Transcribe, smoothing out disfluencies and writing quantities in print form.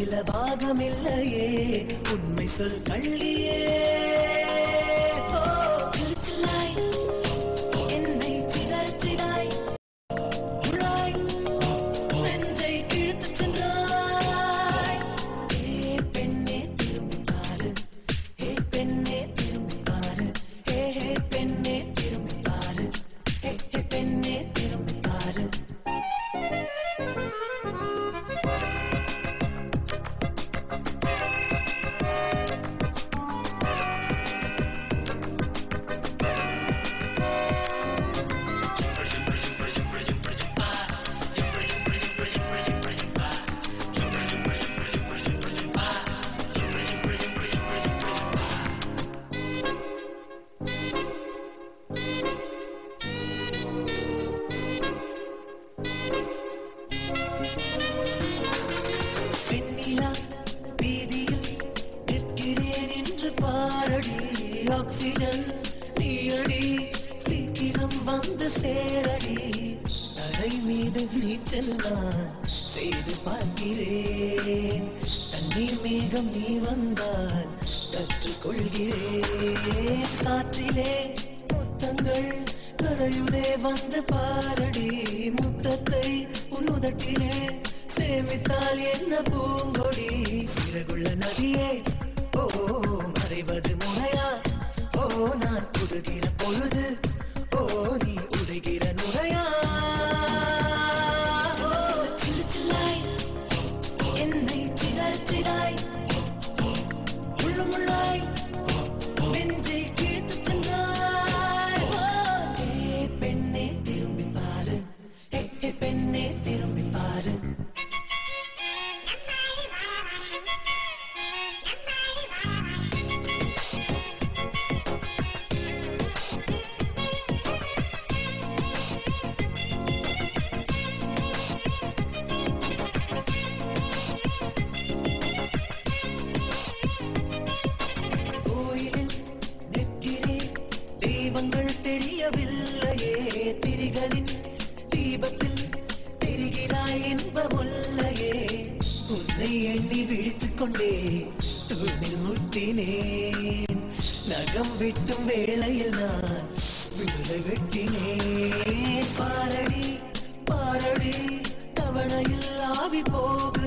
மனசில பாகமில்லையே உண்மை சொல் கள்ளியே சில்லாய் என்னை சிதறச்சிடாய் உழாய் நெஞ்சை கிழித்து சென்றாய் ஏ பெண்ணே திரும்பி பாரு ஏ பெண்ணே திரும்பி பாரு ஏ பெண்ணே திரும்பி பாரு ஏ பெண்ணே திரும்பி பாரு ஆக்சிஜன் நீயடி சீக்கிரம் வந்து சேரடி தரை மீது நீச்சல் நான் செய்து பார்க்கிறேன் தண்ணீர் மேகம் நீ வந்தால் கற்றுக்கொள்கிறேன் காற்றிலே முத்தங்கள் கரையுதே வந்து பாரடி முத்தத்தை உன்னுதட்டிலே சேமித்தால் என்ன பூங்கொடி சிறகுள்ள நதியே ஓ மறைவது முறையா ஓ நான் உடுகிற பொழுது ஓ நீ உடுகிற நுரையா சில்லாய் என்னை சிதறச்சிடாய் உள்ளுமுள்ளாய் நெஞ்சை கிழித்து சென்றாய் ஏ பெண்ணே திரும்பி பாரு ஏ பெண்ணே திரும்பி பாரு தீபங்கள் தெரியவில்லையே திரிகளின் தீபத்தில் தெரிகிறாய் இன்பமுல்லையே உன்னை எண்ணி விழித்துக் கொண்டே தூணில் முட்டினேன் நகம் வெட்டும் வேளையில் நான் விடுதலை வெட்டினேன் பாரடி பாரடி தவணையில் ஆவி போக